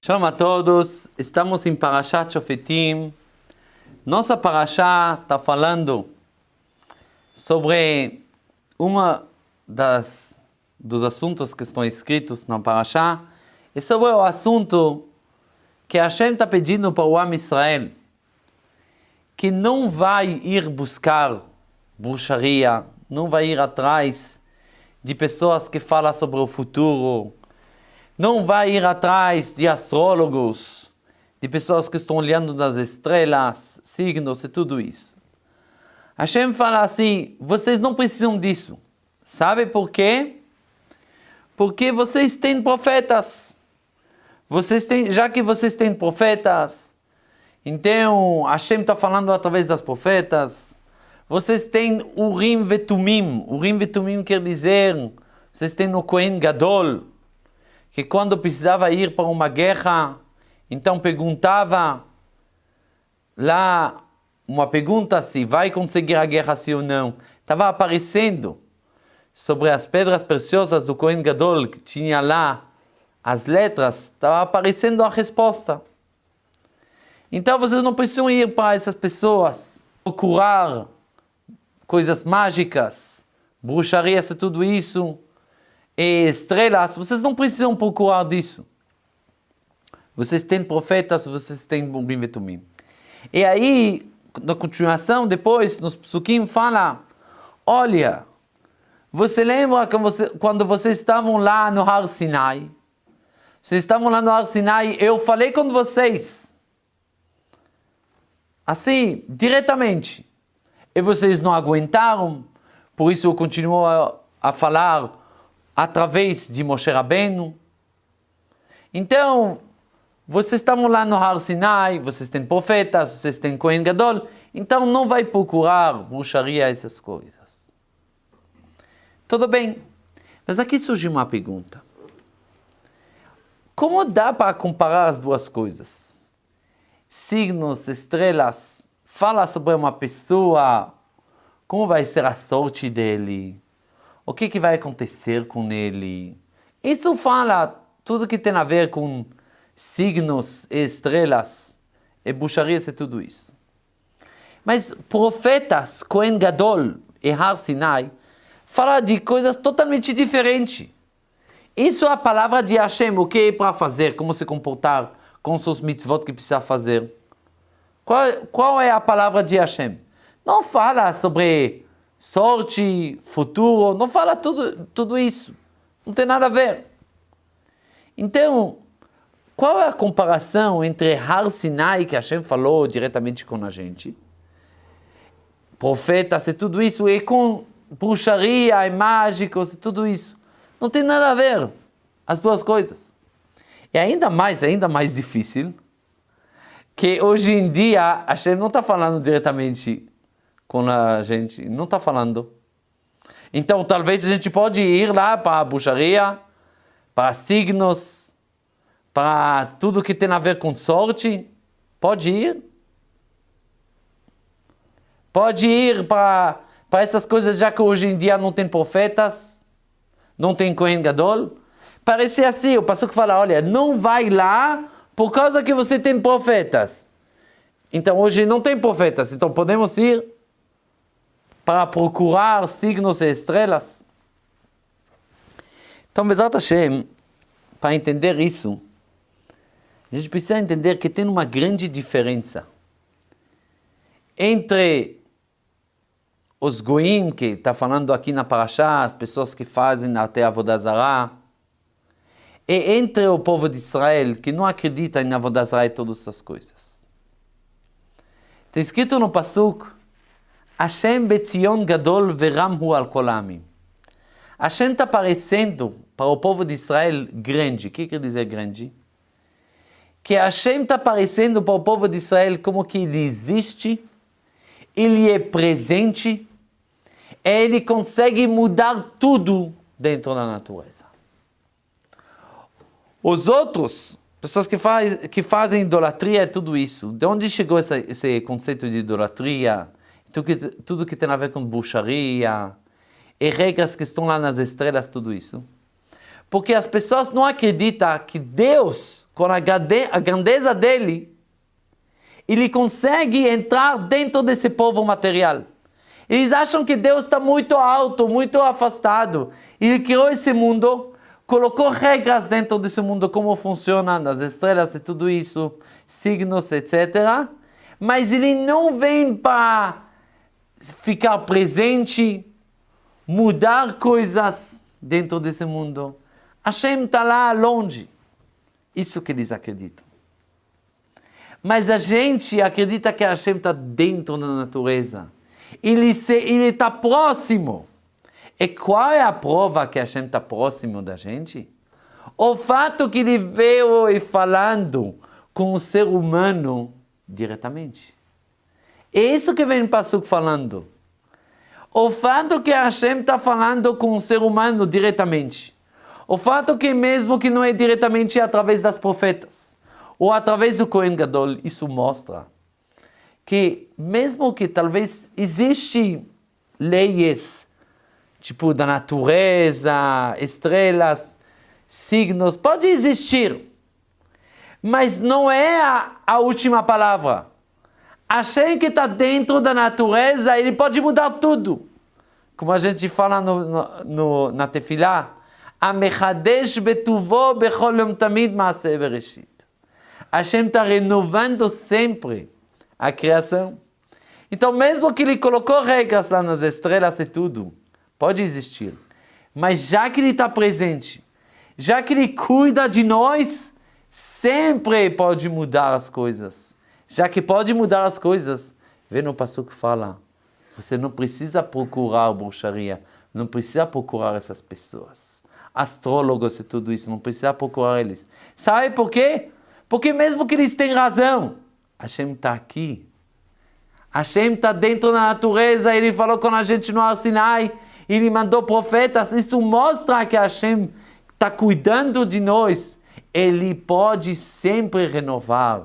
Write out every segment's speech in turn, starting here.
Shalom a todos, estamos em Parashat Shofetim. Nossa Parashá está falando sobre dos assuntos que estão escritos na Parashá, e sobre o assunto que Hashem está pedindo para o Am Israel, que não vai ir buscar bruxaria, não vai ir atrás de pessoas que falam sobre o futuro, não vai ir atrás de astrólogos, de pessoas que estão olhando nas estrelas, signos e tudo isso. Hashem fala assim: vocês não precisam disso. Sabe por quê? Porque vocês têm profetas. Já que vocês têm profetas, então Hashem está falando através das profetas. Vocês têm Urim e Tumim. Urim e Tumim quer dizer, vocês têm o Kohen Gadol, que quando precisava ir para uma guerra, então perguntava lá, uma pergunta se vai conseguir a guerra sim ou não. Estava aparecendo sobre as pedras preciosas do Kohen Gadol, que tinha lá as letras, estava aparecendo a resposta. Então vocês não precisam ir para essas pessoas, procurar coisas mágicas, bruxarias e tudo isso, e estrelas. Vocês não precisam procurar disso. Vocês têm profetas, vocês têm Urim e Tumim. E aí, na continuação, depois, nos Psukim, fala: olha, você lembra quando vocês estavam lá no Har Sinai? Vocês estavam lá no Har Sinai, eu falei com vocês, assim, diretamente, e vocês não aguentaram, por isso eu continuo a falar através de Moshe Rabbeinu. Então, vocês estavam lá no Har Sinai, vocês têm profetas, vocês têm Kohen Gadol, então não vai procurar bruxaria, essas coisas. Tudo bem, mas aqui surge uma pergunta. Como dá para comparar as duas coisas? Signos, estrelas, fala sobre uma pessoa, como vai ser a sorte dele, o que vai acontecer com ele. Isso fala tudo que tem a ver com signos e estrelas, e bruxarias e tudo isso. Mas profetas, Kohen Gadol e Har Sinai, fala de coisas totalmente diferentes. Isso é a palavra de Hashem, o que é para fazer, como se comportar com seus mitzvot que precisa fazer. Qual é a palavra de Hashem? Não fala sobre sorte, futuro, não fala tudo isso. Não tem nada a ver. Então, qual é a comparação entre Har Sinai, que Hashem falou diretamente com a gente, profetas e tudo isso, e com bruxaria e mágicos e tudo isso? Não tem nada a ver as duas coisas. E ainda mais difícil, que hoje em dia Hashem não está falando diretamente com a gente, não está falando. Então talvez a gente pode ir lá para a bruxaria, para signos, para tudo que tem a ver com sorte. Pode ir. Pode ir para essas coisas, já que hoje em dia não tem profetas, não tem Kohen Gadol. Parece assim, o pastor que fala: olha, não vai lá por causa que você tem profetas. Então hoje não tem profetas, então podemos ir para procurar signos e estrelas. Então, Bezrat Hashem, para entender isso, a gente precisa entender que tem uma grande diferença entre os goim, que está falando aqui na Parashá, pessoas que fazem até Avodah Zarah, e entre o povo de Israel, que não acredita em Avodah Zarah e todas essas coisas. Está escrito no Pasuk: Hashem betzion gadol veramhu al kol ha'amim. Hashem está aparecendo para o povo de Israel grande. O que quer dizer grande? Que Hashem está aparecendo para o povo de Israel como que ele existe, ele é presente, e ele consegue mudar tudo dentro da natureza. Os outros, pessoas que fazem idolatria e tudo isso, de onde chegou esse conceito de idolatria? Tudo que tem a ver com bruxaria, e regras que estão lá nas estrelas, tudo isso. Porque as pessoas não acreditam que Deus com a grandeza dele, ele consegue entrar dentro desse povo material. Eles acham que Deus está muito alto, muito afastado. Ele criou esse mundo, colocou regras dentro desse mundo, como funciona as estrelas e tudo isso, signos, etc. Mas ele não vem para ficar presente, mudar coisas dentro desse mundo. Hashem está lá longe. Isso que eles acreditam. Mas a gente acredita que Hashem está dentro da natureza. Ele está próximo. E qual é a prova que Hashem está próximo da gente? O fato que ele veio falando com o ser humano diretamente. É isso que vem o Pasuk falando. O fato que Hashem está falando com o ser humano diretamente. O fato que mesmo que não é diretamente através das profetas, ou através do Kohen Gadol, isso mostra que mesmo que talvez existem leis, tipo da natureza, estrelas, signos, pode existir, mas não é a última palavra. Hashem que está dentro da natureza, ele pode mudar tudo. Como a gente fala na Tefilá, Amechadesh betuvo bechol yom tamid maaseh bereshit. Hashem está renovando sempre a criação. Então, mesmo que ele colocou regras lá nas estrelas e tudo, pode existir. Mas já que ele está presente, já que ele cuida de nós, sempre pode mudar as coisas. Já que pode mudar as coisas, vê no Pasuk que fala, você não precisa procurar bruxaria, não precisa procurar essas pessoas. Astrólogos e tudo isso, não precisa procurar eles. Sabe por quê? Porque mesmo que eles têm razão, Hashem está aqui. Hashem está dentro da natureza, ele falou com a gente no Har Sinai, ele mandou profetas, isso mostra que Hashem está cuidando de nós. Ele pode sempre renovar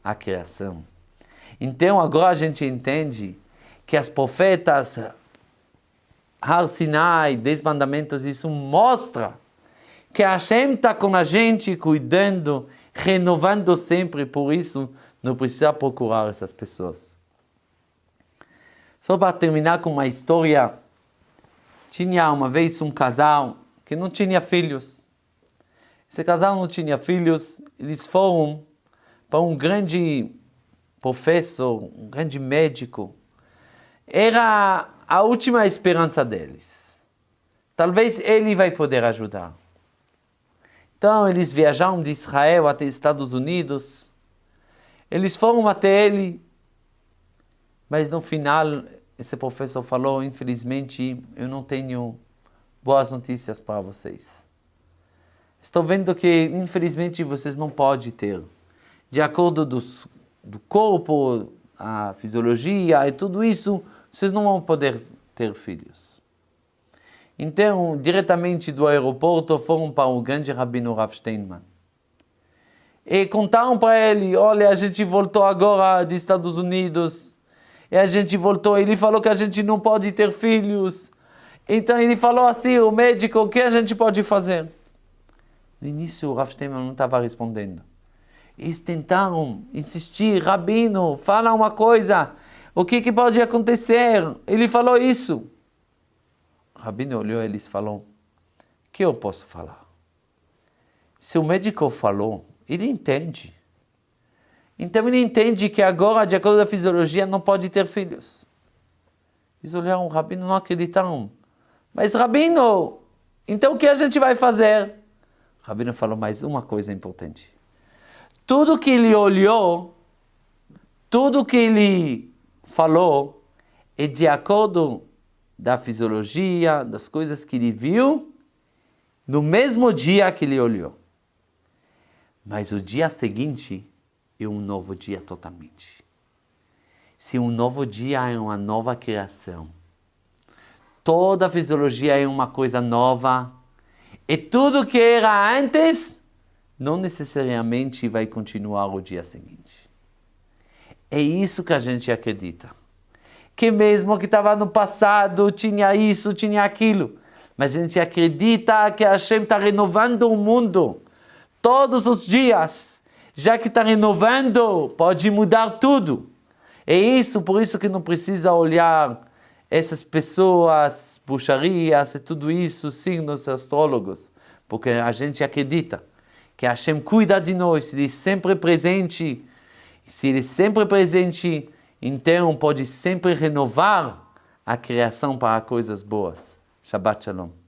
a criação. Então agora a gente entende que as profetas, Har Sinai, 10 mandamentos, isso mostra que Hashem está com a gente, cuidando, renovando sempre, por isso não precisa procurar essas pessoas. Só para terminar com uma história, tinha uma vez um casal que não tinha filhos. Esse casal não tinha filhos, eles foram para um grande professor, um grande médico. Era a última esperança deles. Talvez ele vai poder ajudar. Então eles viajaram de Israel até Estados Unidos. Eles foram até ele, mas no final esse professor falou, infelizmente eu não tenho boas notícias para vocês. Estou vendo que infelizmente vocês não podem ter, de acordo do corpo, a fisiologia e tudo isso, vocês não vão poder ter filhos. Então, diretamente do aeroporto, foram para o grande Rabino Rav Steinman. E contaram para ele, olha, a gente voltou agora dos Estados Unidos, e a gente voltou, ele falou que a gente não pode ter filhos. Então ele falou assim, o médico, o que a gente pode fazer? No início o Rav Steinman não estava respondendo. Eles tentaram insistir, Rabino, fala uma coisa, o que pode acontecer? Ele falou isso. O Rabino olhou e eles falou, o que eu posso falar? Se o médico falou, ele entende. Então ele entende que agora, de acordo com a fisiologia, não pode ter filhos. Eles olharam, o Rabino não acreditaram. Mas Rabino, então o que a gente vai fazer? O Rabino falou mais uma coisa importante. Tudo que ele olhou, tudo que ele falou, é de acordo da fisiologia, das coisas que ele viu, no mesmo dia que ele olhou. Mas o dia seguinte é um novo dia totalmente. Se um novo dia é uma nova criação, toda a fisiologia é uma coisa nova, e tudo que era antes, não necessariamente vai continuar o dia seguinte. É isso que a gente acredita. Que mesmo que estava no passado, tinha isso, tinha aquilo. Mas a gente acredita que Hashem está renovando o mundo. todos os dias, já que está renovando, pode mudar tudo. É isso, por isso que não precisa olhar essas pessoas, bruxarias e tudo isso, signos astrólogos, porque a gente acredita que Hashem cuida de nós, Ele é sempre presente. Se Ele é sempre presente, então pode sempre renovar a criação para coisas boas. Shabbat Shalom.